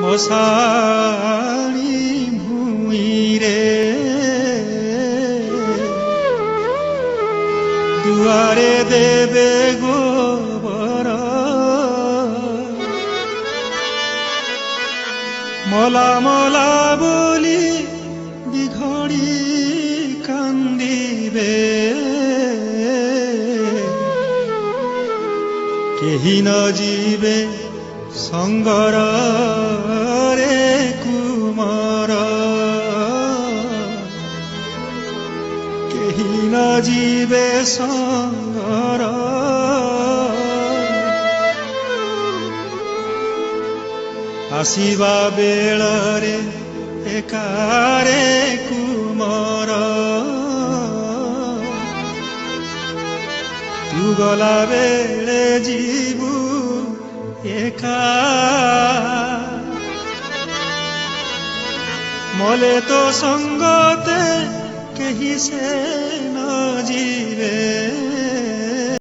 ओसानी भुइँरे दुआरे देवे गोबर मला मला बोली बिघडी कान्दिबे केही नजिबे सङ्गर रे कुमार केही नजिबे सङ्गर आसिबा बेळ रे एकारे कुमार तू गला बेळे जीवु एका मले तो संगते केही से